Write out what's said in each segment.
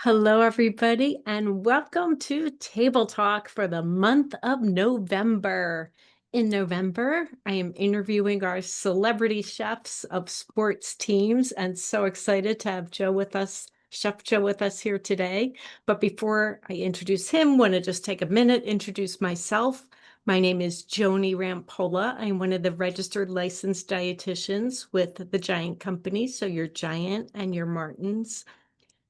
Hello, everybody, and welcome to Table Talk for the month of November. In November, I am interviewing our celebrity chefs of sports teams, and so excited to have Joe with us, Chef Joe with us here today. But before I introduce him, want to just take a minute, introduce myself. My name is Joni Rampolla. I'm one of the registered licensed dietitians with the Giant Company, so your Giant and your Martins.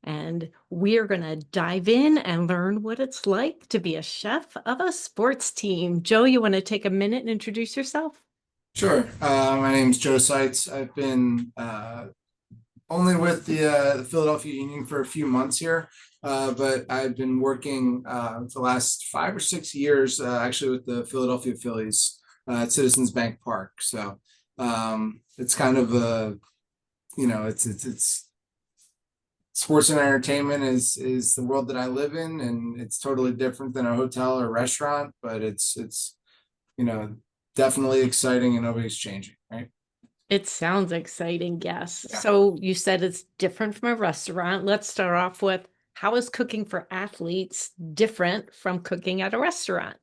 And we are going to dive in and learn what it's like to be a chef of a sports team. Joe, you want to take a minute and introduce yourself? Sure. My name's Joe Seitz. I've been only with the Philadelphia Union for a few months here, but I've been working for the last 5 or 6 years actually with the Philadelphia Phillies at Citizens Bank Park. So it's kind of a, it's sports and entertainment is the world that I live in, and it's totally different than a hotel or restaurant, but it's you know definitely exciting and always changing, right? It sounds exciting, yes. Yeah. So you said it's different from a restaurant. Let's start off with, how is cooking for athletes different from cooking at a restaurant?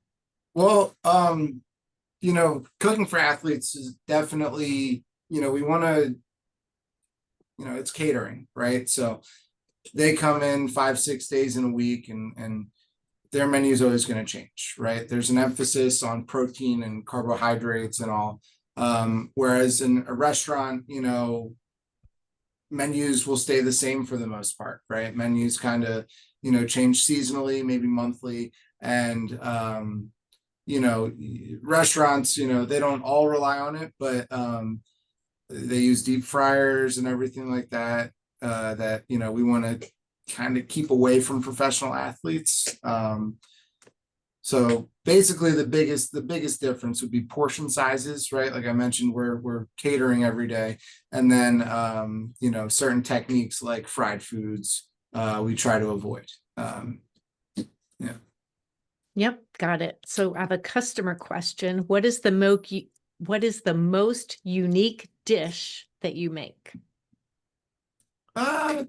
Well, cooking for athletes is definitely, we want to, it's catering, right? So they come in 5, 6 days in a week, and their menu is always going to change, right? There's an emphasis on protein and carbohydrates and all. Whereas in a restaurant, menus will stay the same for the most part, right? Menus kind of, change seasonally, maybe monthly. And, restaurants, they don't all rely on it, but they use deep fryers and everything like that, that, we want to kind of keep away from professional athletes. So basically the biggest difference would be portion sizes, right? Like I mentioned, we're catering every day. And then certain techniques like fried foods, we try to avoid. Yeah. Yep, got it. So I have a customer question. What is the most unique dish that you make?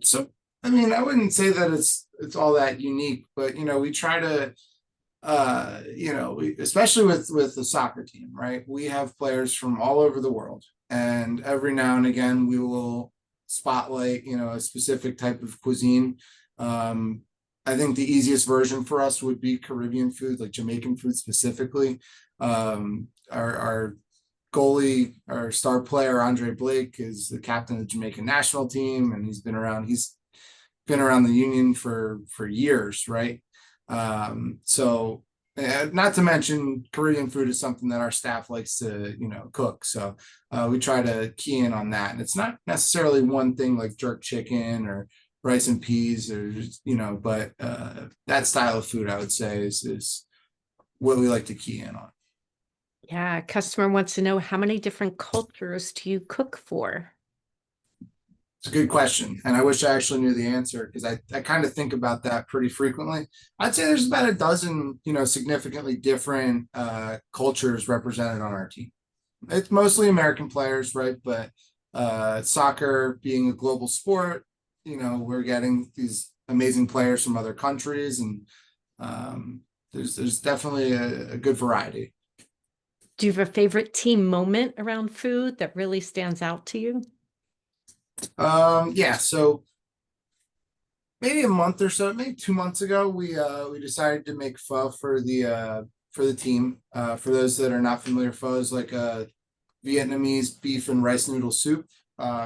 So I mean, I wouldn't say that it's all that unique, but we try to especially with the soccer team, right? We have players from all over the world, and every now and again we will spotlight, a specific type of cuisine. Um, I think the easiest version for us would be Caribbean food, like Jamaican food specifically. Our goalie, our star player, Andre Blake, is the captain of the Jamaican national team, and he's been around the union for years, right? So not to mention Korean food is something that our staff likes to, cook. So we try to key in on that. And it's not necessarily one thing like jerk chicken or rice and peas or, but that style of food, I would say, is what we like to key in on. Yeah, customer wants to know, how many different cultures do you cook for? It's a good question. And I wish I actually knew the answer, because I kind of think about that pretty frequently. I'd say there's about a dozen, significantly different cultures represented on our team. It's mostly American players, right? But soccer being a global sport, we're getting these amazing players from other countries, and there's definitely a good variety. Do you have a favorite team moment around food that really stands out to you? Yeah, so maybe a month or so, maybe 2 months ago, we decided to make pho for the team. For those that are not familiar, pho is like a Vietnamese beef and rice noodle soup.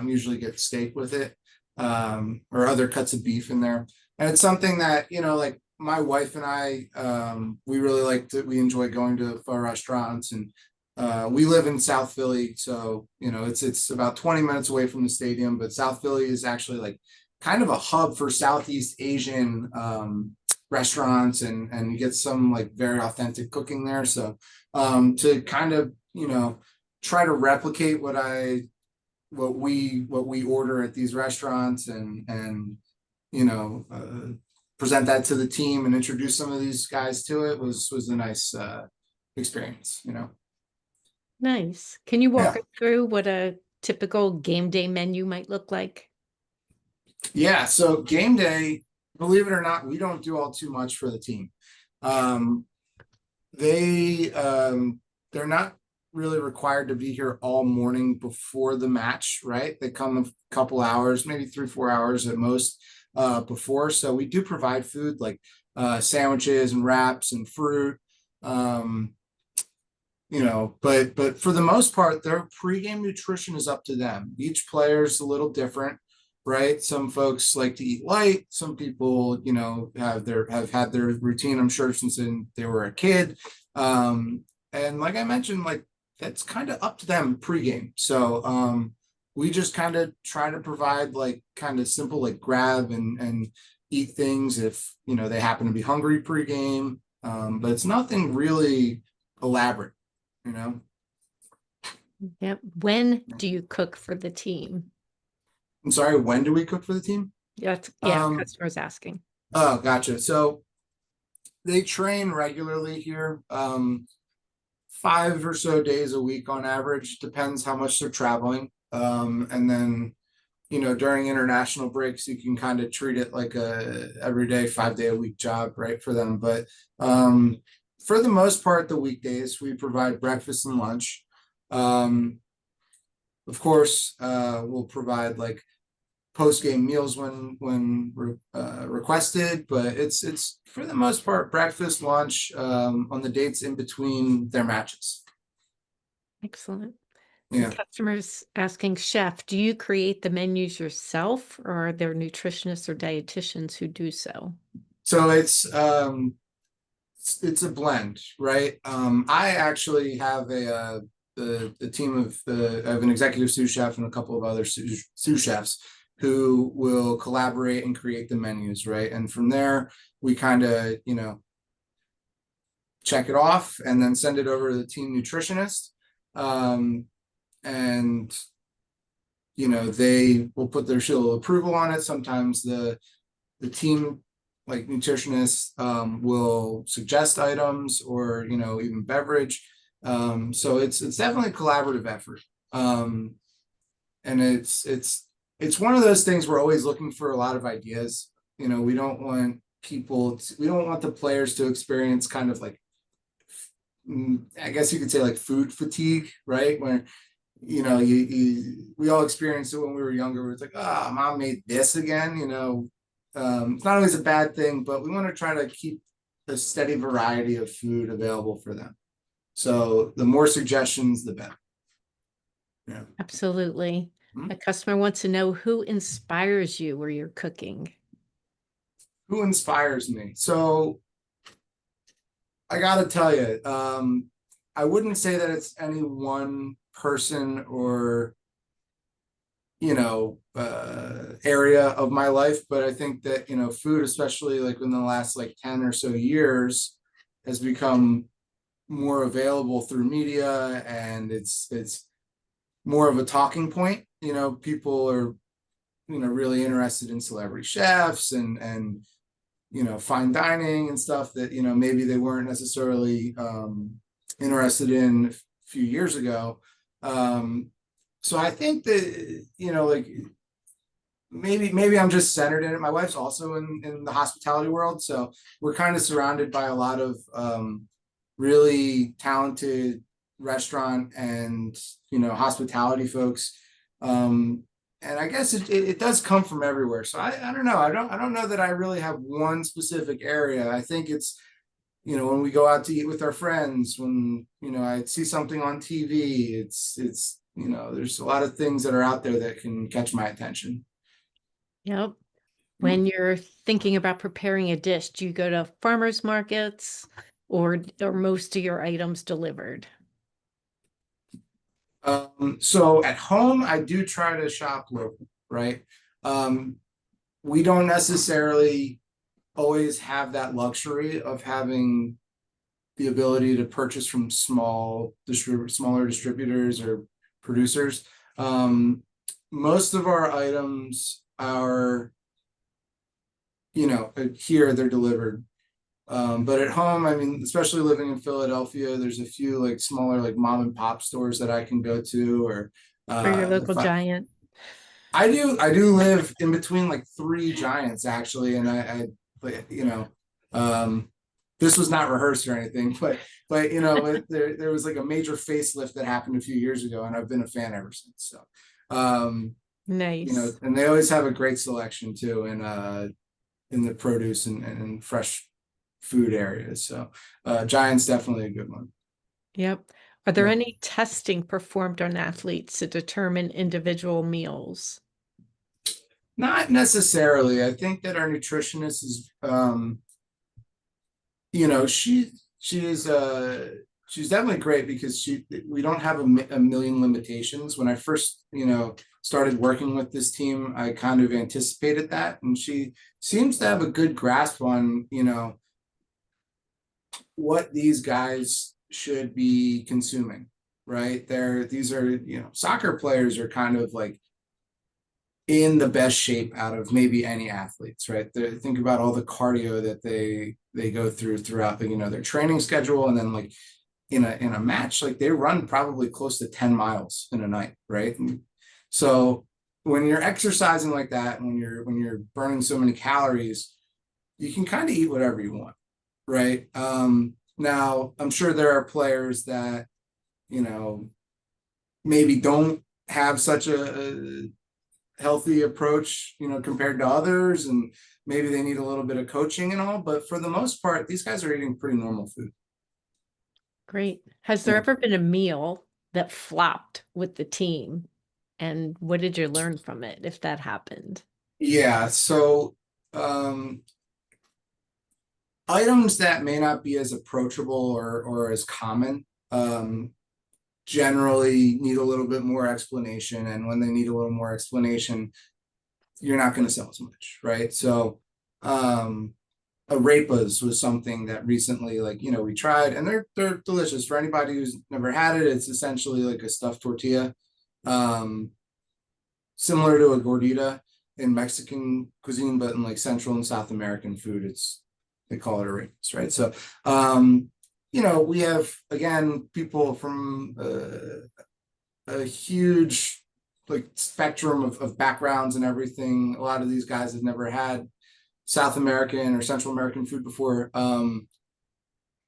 Usually get steak with it, or other cuts of beef in there. And it's something that, like my wife and I, we really like to, we enjoy going to pho restaurants, and we live in South Philly, so it's about 20 minutes away from the stadium. But South Philly is actually like kind of a hub for Southeast Asian restaurants, and you get some like very authentic cooking there. So to kind of try to replicate what we order at these restaurants, and you know present that to the team and introduce some of these guys to it was a nice experience. Nice. Can you walk Yeah. us through what a typical game day menu might look like? Yeah, so game day, believe it or not, we don't do all too much for the team. Um, they're not really required to be here all morning before the match, right? They come a couple hours, maybe 3, 4 hours at most, before. So we do provide food like sandwiches and wraps and fruit. Um, but for the most part, their pregame nutrition is up to them. Each player is a little different, right? Some folks like to eat light. Some people, have had their routine, I'm sure, since they were a kid. And like I mentioned, like that's kind of up to them pregame. So we just kind of try to provide like kind of simple like grab and eat things if they happen to be hungry pregame. But it's nothing really elaborate, you know. Yep. When do you cook for the team? I'm sorry, when do we cook for the team? Yeah, Um, customers asking. oh, gotcha. So they train regularly here, 5 or so days a week on average, depends how much they're traveling. And then, during international breaks, you can kind of treat it like a everyday 5 day a week job, right, for them. But for the most part, the weekdays we provide breakfast and lunch. Um, of course, we'll provide like post game meals when requested, but it's for the most part breakfast, lunch, on the dates in between their matches. Excellent. And Yeah. customers asking, chef, do you create the menus yourself, or are there nutritionists or dietitians who do so? So it's a blend, right? I actually have the team of I have an executive sous chef and a couple of other sous chefs who will collaborate and create the menus, right? And from there, we kind of, check it off and then send it over to the team nutritionist. And they will put their seal of approval on it. Sometimes the team like nutritionists will suggest items or even beverage. So it's definitely a collaborative effort. And it's one of those things we're always looking for a lot of ideas. We don't want we don't want the players to experience kind of like, I guess you could say like food fatigue, right? When we all experienced it when we were younger, where it's like, mom made this again. It's not always a bad thing, but we want to try to keep a steady variety of food available for them. So the more suggestions, the better. Yeah. Absolutely. Hmm. A customer wants to know who inspires you where you're cooking. Who inspires me? So I gotta tell you, I wouldn't say that it's any one person or area of my life, but I think that food, especially like in the last like 10 or so years, has become more available through media, and it's more of a talking point. People are really interested in celebrity chefs and fine dining and stuff that maybe they weren't necessarily interested in a few years ago. So I think that like maybe I'm just centered in it. My wife's also in the hospitality world, so we're kind of surrounded by a lot of really talented restaurant and hospitality folks. And I guess it does come from everywhere. So I don't know. I don't know that I really have one specific area. I think it's when we go out to eat with our friends, when I see something on TV, it's there's a lot of things that are out there that can catch my attention. Yep. When you're thinking about preparing a dish, do you go to farmers markets, or are most of your items delivered? So at home, I do try to shop local, right? Um, we don't necessarily always have that luxury of having the ability to purchase from smaller distributors or producers. Most of our items are, here they're delivered. But at home, I mean, especially living in Philadelphia, there's a few like smaller like mom and pop stores that I can go to, or Or your if local I giant? I do live in between like three giants actually, and you know, um, this was not rehearsed or anything, but you know, there was like a major facelift that happened a few years ago, and I've been a fan ever since. So, you know, Nice. and they always have a great selection too, in the produce and fresh food areas. So, Giants definitely a good one. Yep. Are there Yeah. any testing performed on athletes to determine individual meals? Not necessarily. I think that our nutritionist is, you know, she's definitely great because we don't have a million limitations. When I first, you know, started working with this team, I kind of anticipated that, and she seems to have a good grasp on, you know, what these guys should be consuming, right? These are, you know, soccer players are kind of like in the best shape out of maybe any athletes, right? Think about all the cardio that they go throughout the, you know, their training schedule, and then like in a match, like they run probably close to 10 miles in a night, right? And so when you're exercising like that, and when you're burning so many calories, you can kind of eat whatever you want, right? Now I'm sure there are players that, you know, maybe don't have such a healthy approach, you know, compared to others, and maybe they need a little bit of coaching and all, but for the most part, these guys are eating pretty normal food. Great. Has there Yeah. ever been a meal that flopped with the team? And what did you learn from it if that happened? Yeah. So, um, items that may not be as approachable or as common, generally need a little bit more explanation. And when they need a little more explanation, you're not going to sell as much, right? So, arepas was something that recently, like, you know, we tried, and they're delicious for anybody who's never had it. It's essentially like a stuffed tortilla, um, similar to a gordita in Mexican cuisine, but in like Central and South American food, it's they call it arepas, right? So, you know, we have again people from a huge like spectrum of backgrounds and everything. A lot of these guys have never had South American or Central American food before.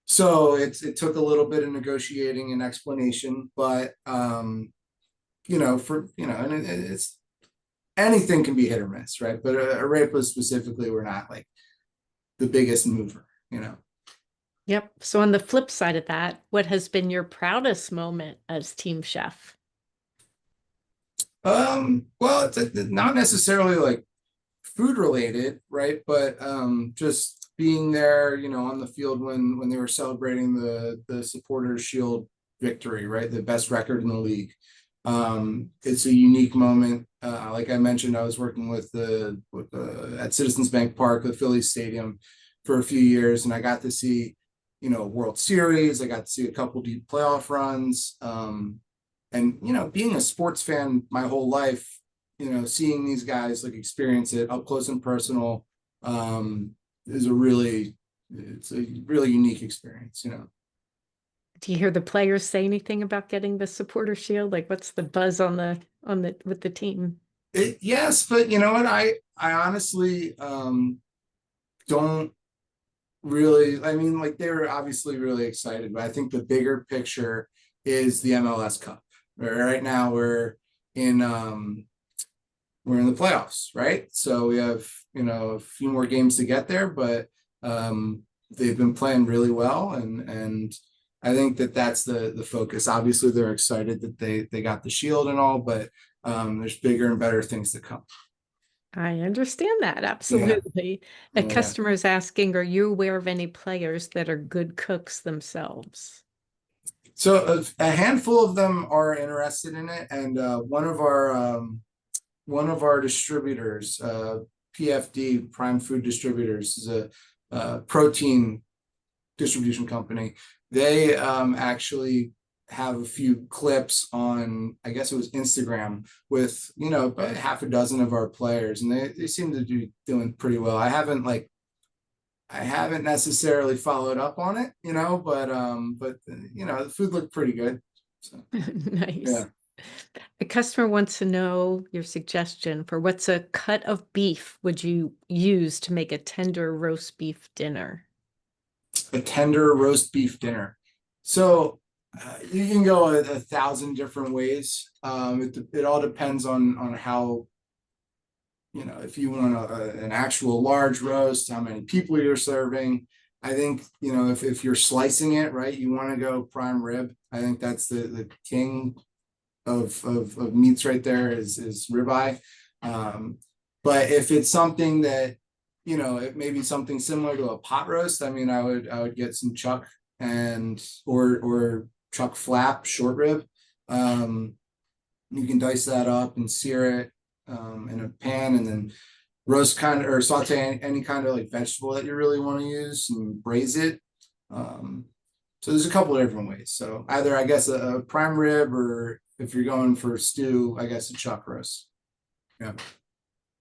So it took a little bit of negotiating and explanation, but you know, for you know, and it's anything can be hit or miss, right? But arepas specifically were not like the biggest mover, you know. Yep. So on the flip side of that, what has been your proudest moment as team chef? Well, it's not necessarily like food related, right? But just being there, you know, on the field when they were celebrating the supporters shield victory, right? The best record in the league. It's a unique moment. Like I mentioned, I was working at Citizens Bank Park, the Phillies Stadium, for a few years, and I got to see, you know, World Series. I got to see a couple deep playoff runs. And you know, being a sports fan my whole life, you know, seeing these guys like experience it up close and personal, um, is it's a really unique experience, you know. Do you hear the players say anything about getting the supporter shield? Like what's the buzz on the with the team? Yes, but you know what? I honestly don't really. I mean, like they were obviously really excited, but I think the bigger picture is the MLS Cup. Right now, in we're in the playoffs, right? So we have, you know, a few more games to get there, but they've been playing really well, and I think that that's the focus. Obviously, they're excited that they got the shield and all, but there's bigger and better things to come. I understand that, Yeah, absolutely. A yeah. customer is asking, are you aware of any players that are good cooks themselves? So a handful of them are interested in it, and one of our distributors, PFD Prime Food Distributors, is a protein distribution company. They actually have a few clips on, I guess it was Instagram, with, you know, about half a dozen of our players, and they seem to be doing pretty well. I haven't necessarily followed up on it, you know, but you know, the food looked pretty good. So yeah. Nice. A customer wants to know your suggestion for what's a cut of beef would you use to make a tender roast beef dinner? A tender roast beef dinner. So you can go a thousand different ways. It all depends on how, if you want an actual large roast, how many people you're serving. I think, if you're slicing it, right, you want to go prime rib. I think that's the king of meats right there is ribeye. But if it's something that, it may be something similar to a pot roast, I mean, I would get some chuck and or chuck flap short rib. You can dice that up and sear it in a pan, and then roast kind of or saute any kind of like vegetable that you really want to use and braise it. Um, so there's a couple of different ways. So either I guess a prime rib, or if you're going for stew, I guess a chuck roast. Yeah.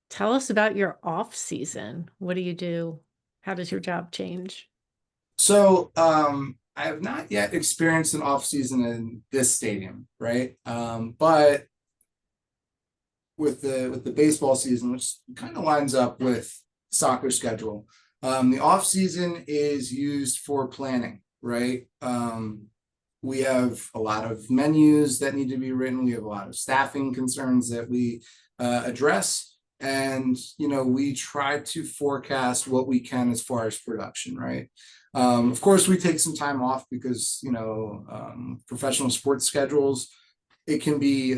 Tell us about your off season. What do you do? How does your job change? So I have not yet experienced an off season in this stadium, right? But with the baseball season, which kind of lines up with soccer schedule, the off season is used for planning, right? We have a lot of menus that need to be written. We have a lot of staffing concerns that we address. And, we try to forecast what we can as far as production, right? Of course, we take some time off because, professional sports schedules, it can be,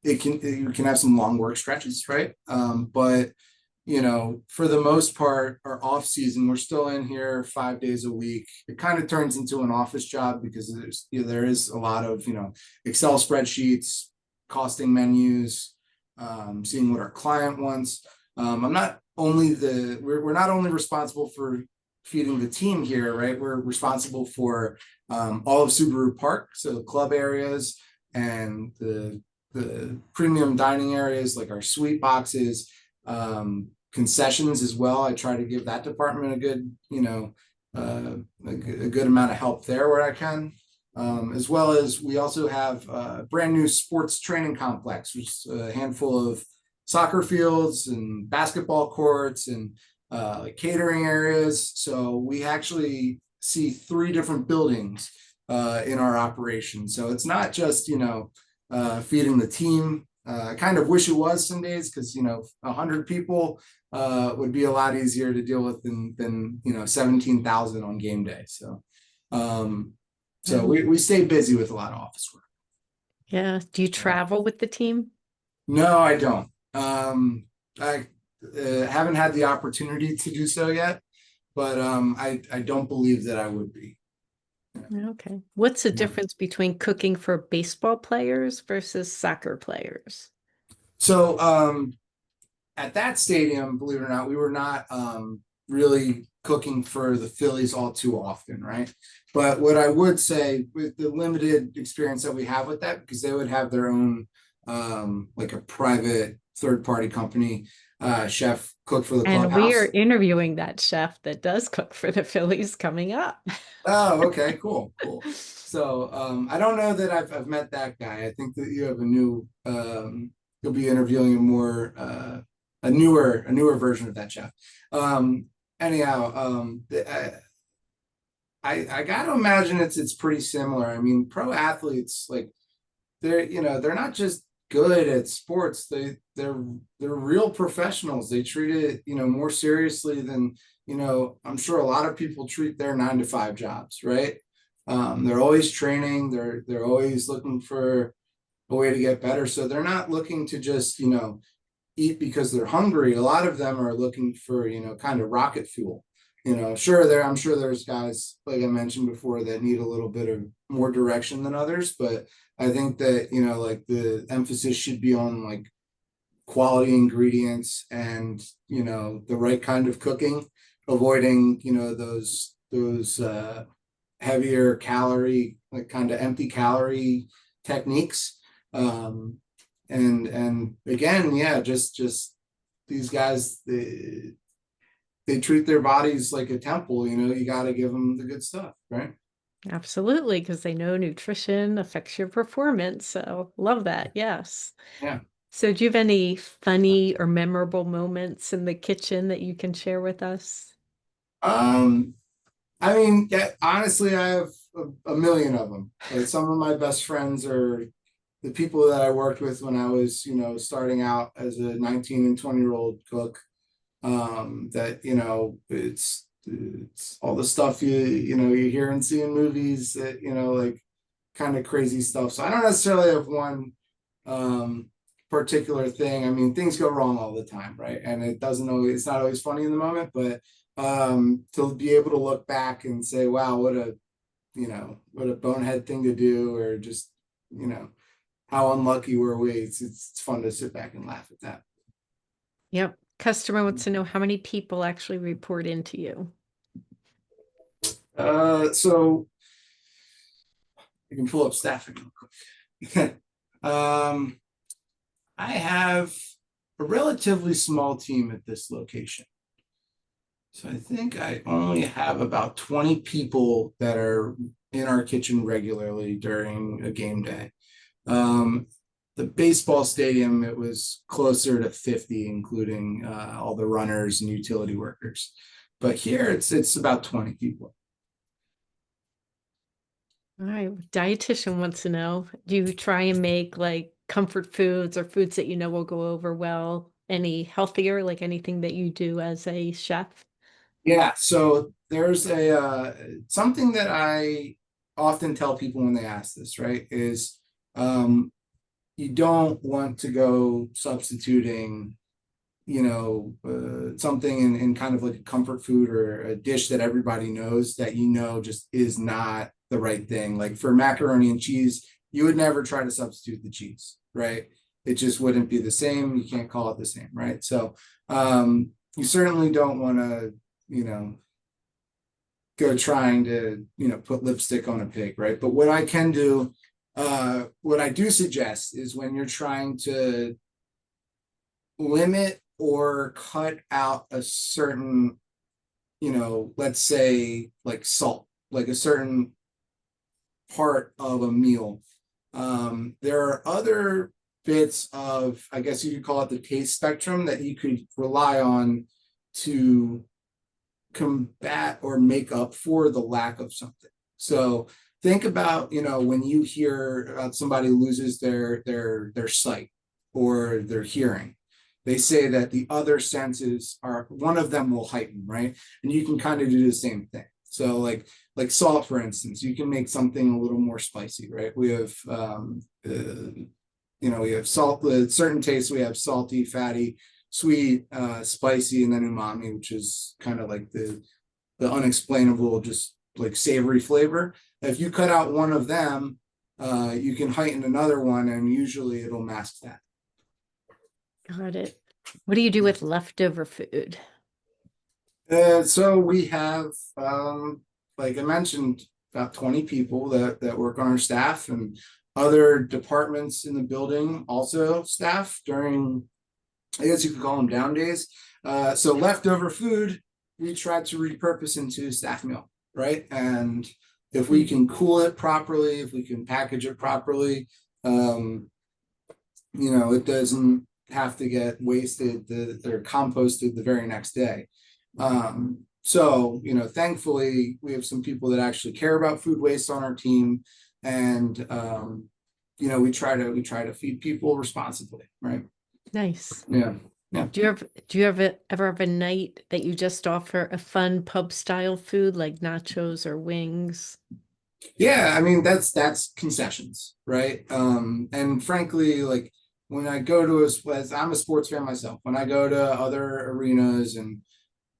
you can have some long work stretches, right? But for the most part, our off season, we're still in here 5 days a week. It kind of turns into an office job because there is a lot of Excel spreadsheets, costing menus, seeing what our client wants. I'm not only we're not only responsible for feeding the team here, right? We're responsible for all of Subaru Park, so the club areas and the premium dining areas like our suite boxes, concessions as well. I try to give that department a good, a good amount of help there where I can. As well as we also have a brand new sports training complex, which is a handful of soccer fields and basketball courts and like catering areas. So we actually see 3 different buildings in our operation. So it's not just, feeding the team. I kind of wish it was some days because 100 people would be a lot easier to deal with than 17,000 on game day. So we stay busy with a lot of office work. Yeah. Do you travel with the team? No, I don't. I haven't had the opportunity to do so yet, but I don't believe that I would be. Okay. What's the Yeah. difference between cooking for baseball players versus soccer players? So at that stadium, believe it or not, we were not really cooking for the Phillies all too often, right? But what I would say with the limited experience that we have with that, because they would have their own like a private third-party company chef cook for the And we are clubhouse. interviewing that chef that does cook for the Phillies coming up. Oh, okay, cool. So I don't know that I've met that guy. I think that you have a new you'll be interviewing a newer version of that chef. Anyhow, I gotta imagine it's pretty similar. I mean, pro athletes, like they're not just good at sports. They're real professionals. They treat it more seriously than I'm sure a lot of people treat their 9 to 5 jobs, right? They're always training. They're always looking for a way to get better. So they're not looking to just eat because they're hungry. A lot of them are looking for kind of rocket fuel. I'm sure there's guys like I mentioned before that need a little bit of more direction than others, but I think that like the emphasis should be on like quality ingredients and the right kind of cooking, avoiding those heavier calorie, like kind of empty calorie techniques. And again, yeah, just these guys, they treat their bodies like a temple. You got to give them the good stuff, right? Absolutely, because they know nutrition affects your performance. So love that. Yes. Yeah. So do you have any funny or memorable moments in the kitchen that you can share with us? Um, I mean, yeah, honestly, I have a million of them. Like some of my best friends are the people that I worked with when I was, starting out as a 19 and 20-year-old cook. That, it's all the stuff you hear and see in movies that, like kind of crazy stuff. So I don't necessarily have one um particular thing. I mean, things go wrong all the time, right? And it's not always funny in the moment, but to be able to look back and say, wow, what a bonehead thing to do, or just, you know, how unlucky were we? It's fun to sit back and laugh at that. Yep. Customer wants to know how many people actually report into you. So I can pull up staffing real quick. I have a relatively small team at this location. So I think I only have about 20 people that are in our kitchen regularly during a game day. Um, the baseball stadium, it was closer to 50, including all the runners and utility workers. But here it's about 20 people. All right. Dietitian wants to know, do you try and make like comfort foods or foods that you know will go over well? Any healthier, like anything that you do as a chef? Yeah, so there's a something that I often tell people when they ask this, right? Is um, you don't want to go substituting, something in kind of like a comfort food or a dish that everybody knows that just is not the right thing. Like for macaroni and cheese, you would never try to substitute the cheese, right? It just wouldn't be the same. You can't call it the same, right? So you certainly don't want to, you know, go trying to, put lipstick on a pig, right? But what I do suggest is when you're trying to limit or cut out a certain, let's say like salt, like a certain part of a meal. There are other bits of, I guess you could call it the taste spectrum, that you could rely on to combat or make up for the lack of something. So think about, when you hear about somebody loses their sight or their hearing, they say that the other senses are, one of them will heighten, right? And you can kind of do the same thing. So like salt, for instance, you can make something a little more spicy, right? We have we have salt, certain tastes. We have salty, fatty, sweet, spicy, and then umami, which is kind of like the unexplainable, just like savory flavor. If you cut out one of them, you can heighten another one, and usually it'll mask that. Got it. What do you do with leftover food? So we have, like I mentioned, about 20 people that work on our staff, and other departments in the building also staff during, I guess you could call them down days. So leftover food, we try to repurpose into staff meal, right? And if we can cool it properly, if we can package it properly, it doesn't have to get wasted or composted the very next day. So, thankfully we have some people that actually care about food waste on our team, and we try to feed people responsibly, right? Nice. Yeah. Yeah. Do you ever have a night that you just offer a fun pub style food like nachos or wings? Yeah, I mean that's concessions, right? And frankly, like when I go to as I'm a sports fan myself, when I go to other arenas and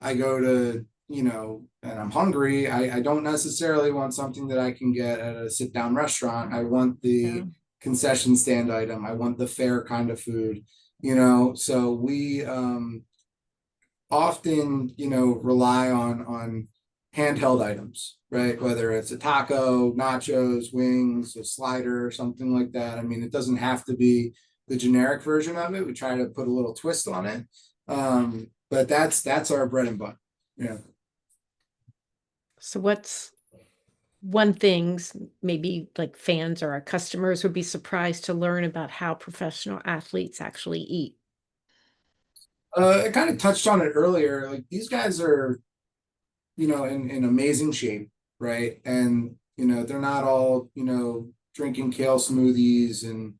I go to, and I'm hungry, I don't necessarily want something that I can get at a sit down restaurant. I want Yeah. the concession stand item. I want the fair kind of food, so we often, rely on handheld items, right? Whether it's a taco, nachos, wings, a slider, something like that. I mean, it doesn't have to be the generic version of it. We try to put a little twist on it. But that's our bread and butter. Yeah. So one things maybe like fans or our customers would be surprised to learn about how professional athletes actually eat? I kind of touched on it earlier. Like these guys are, in amazing shape, right? And they're not all, drinking kale smoothies and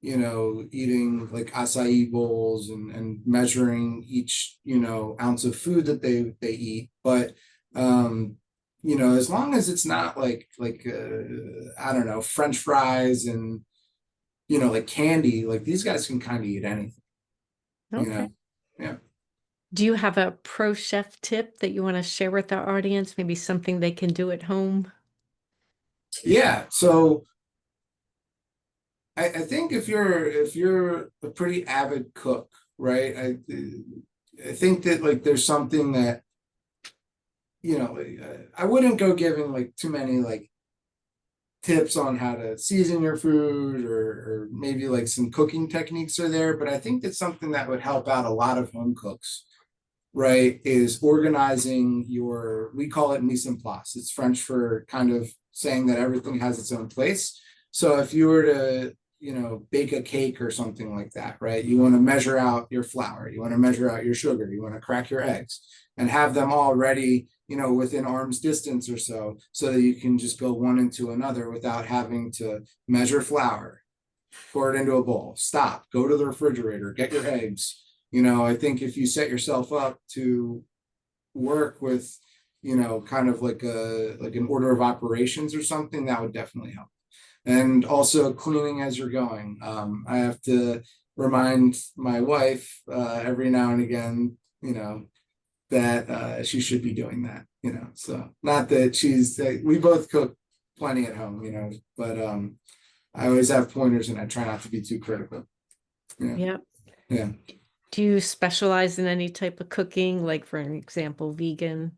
eating like acai bowls and measuring each, ounce of food that they eat. But as long as it's not I don't know, French fries and like candy, like these guys can kind of eat anything, you Okay. know. Yeah. Do you have a pro chef tip that you want to share with our audience? Maybe something they can do at home? Yeah. So I think if you're a pretty avid cook, right? I think that like there's something that I wouldn't go giving like too many like tips on how to season your food or maybe like some cooking techniques are there, but I think that's something that would help out a lot of home cooks, right? Is organizing your, we call it mise en place. It's French for kind of saying that everything has its own place. So if you were to, bake a cake or something like that, right? You want to measure out your flour, you want to measure out your sugar, you want to crack your eggs and have them all ready, within arm's distance or so that you can just go one into another without having to measure flour, pour it into a bowl, stop, go to the refrigerator, get your eggs. I think if you set yourself up to work with, kind of like an order of operations or something, that would definitely help. And also cleaning as you're going. I have to remind my wife every now and again, that she should be doing that, So not that we both cook plenty at home, but I always have pointers and I try not to be too critical. Yeah. Yeah. Yeah. Do you specialize in any type of cooking, like for an example, vegan?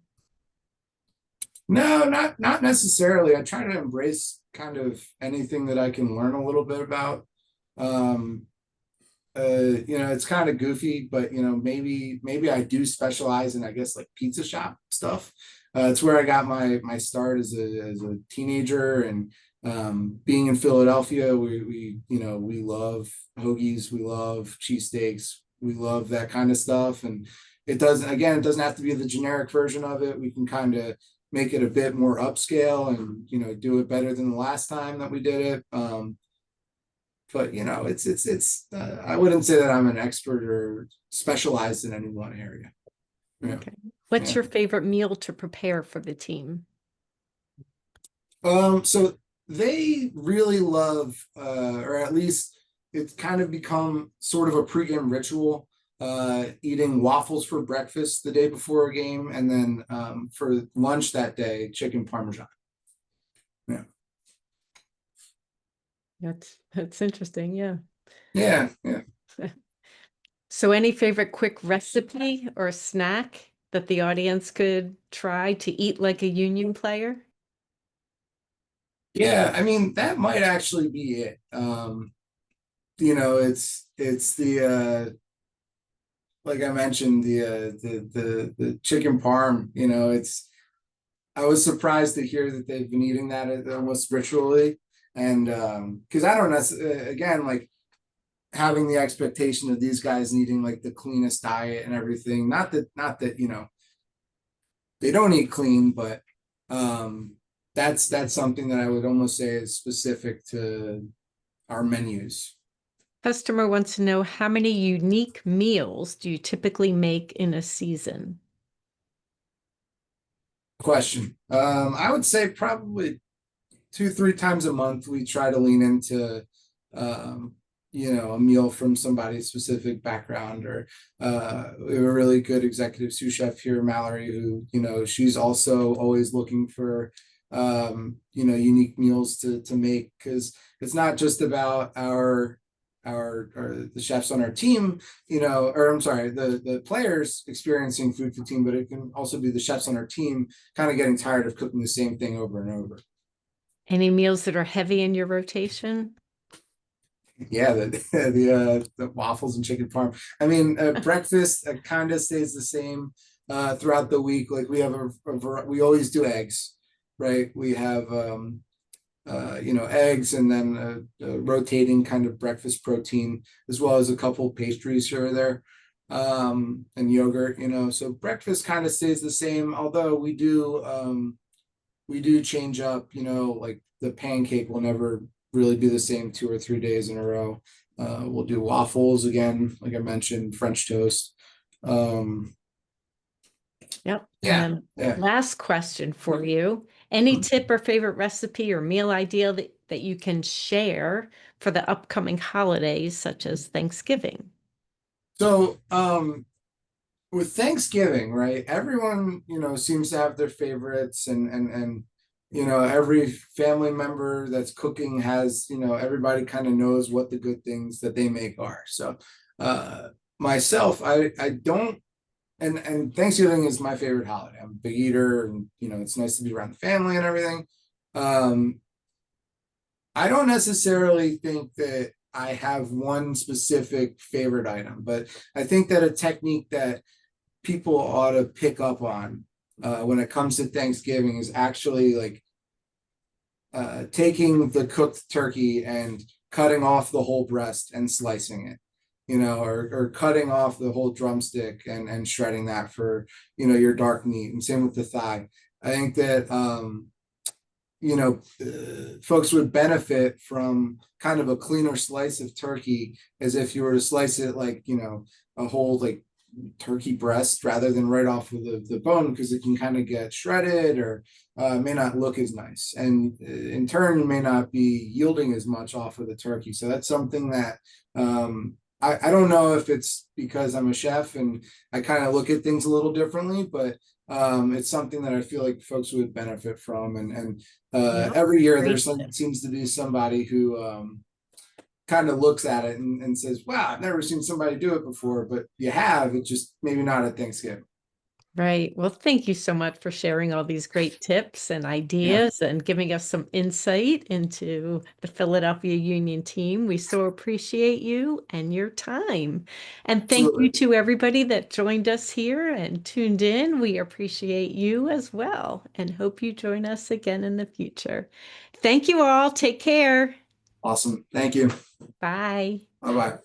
No, not necessarily. I try to embrace kind of anything that I can learn a little bit about. Um, it's kind of goofy, but maybe I do specialize in, I guess, like pizza shop stuff. It's where I got my start as a teenager, and being in Philadelphia, we love hoagies, we love cheesesteaks, we love that kind of stuff. And it doesn't have to be the generic version of it. We can kind of make it a bit more upscale and do it better than the last time that we did it. But it's I wouldn't say that I'm an expert or specialized in any one area. Yeah. Okay. What's Yeah. your favorite meal to prepare for the team? So they really love, or at least it's kind of become sort of a pregame ritual, eating waffles for breakfast the day before a game, and then for lunch that day, chicken parmesan. Yeah. That's interesting, yeah. Yeah. Yeah. So any favorite quick recipe or snack that the audience could try to eat like a union player? Yeah. I mean, that might actually be it. It's the like I mentioned, the chicken parm, it's I was surprised to hear that they've been eating that almost ritually. And because I don't know, again, like having the expectation of these guys needing like the cleanest diet and everything. Not that they don't eat clean, but that's something that I would almost say is specific to our menus. Customer wants to know how many unique meals do you typically make in a season? Question. I would say probably 2, 3 times a month we try to lean into um, a meal from somebody's specific background, or we have a really good executive sous chef here, Mallory, who she's also always looking for unique meals to make, because it's not just about our the chefs on our team, or I'm sorry, the players experiencing food fatigue, but it can also be the chefs on our team kind of getting tired of cooking the same thing over and over. Any meals that are heavy in your rotation? Yeah, the waffles and chicken parm. I mean, breakfast kind of stays the same throughout the week. Like we have we always do eggs. right? We have eggs and then a rotating kind of breakfast protein, as well as a couple pastries here or there, and yogurt. So breakfast kind of stays the same, although we do change up. Like the pancake will never really be the same 2 or 3 days in a row. We'll do waffles again, like I mentioned, French toast. Um, Yep. And yeah, then yeah. last question for you. Any tip or favorite recipe or meal idea that you can share for the upcoming holidays, such as Thanksgiving? So with Thanksgiving, right? Everyone, seems to have their favorites, and every family member that's cooking has, everybody kind of knows what the good things that they make are. So, uh, myself, I don't, and Thanksgiving is my favorite holiday. I'm a big eater, and it's nice to be around the family and everything. Um, I don't necessarily think that I have one specific favorite item, but I think that a technique that people ought to pick up on when it comes to Thanksgiving is actually like taking the cooked turkey and cutting off the whole breast and slicing it, or cutting off the whole drumstick and shredding that for, your dark meat. And same with the thigh. I think that, folks would benefit from kind of a cleaner slice of turkey, as if you were to slice it like, a whole like turkey breast rather than right off of the bone, because it can kind of get shredded, or may not look as nice. And in turn, you may not be yielding as much off of the turkey. So that's something that I don't know if it's because I'm a chef and I kind of look at things a little differently, but it's something that I feel like folks would benefit from. And Yep. every year Great tip. seems to be somebody who kind of looks at it and says, wow, I've never seen somebody do it before, but you have, it just maybe not at Thanksgiving. Right. Well, thank you so much for sharing all these great tips and Yeah, ideas and giving us some insight into the Philadelphia Union team. We so appreciate you and your time. And thank you absolutely. to everybody that joined us here and tuned in. We appreciate you as well and hope you join us again in the future. Thank you all. Take care. Awesome. Thank you. Bye. Bye bye.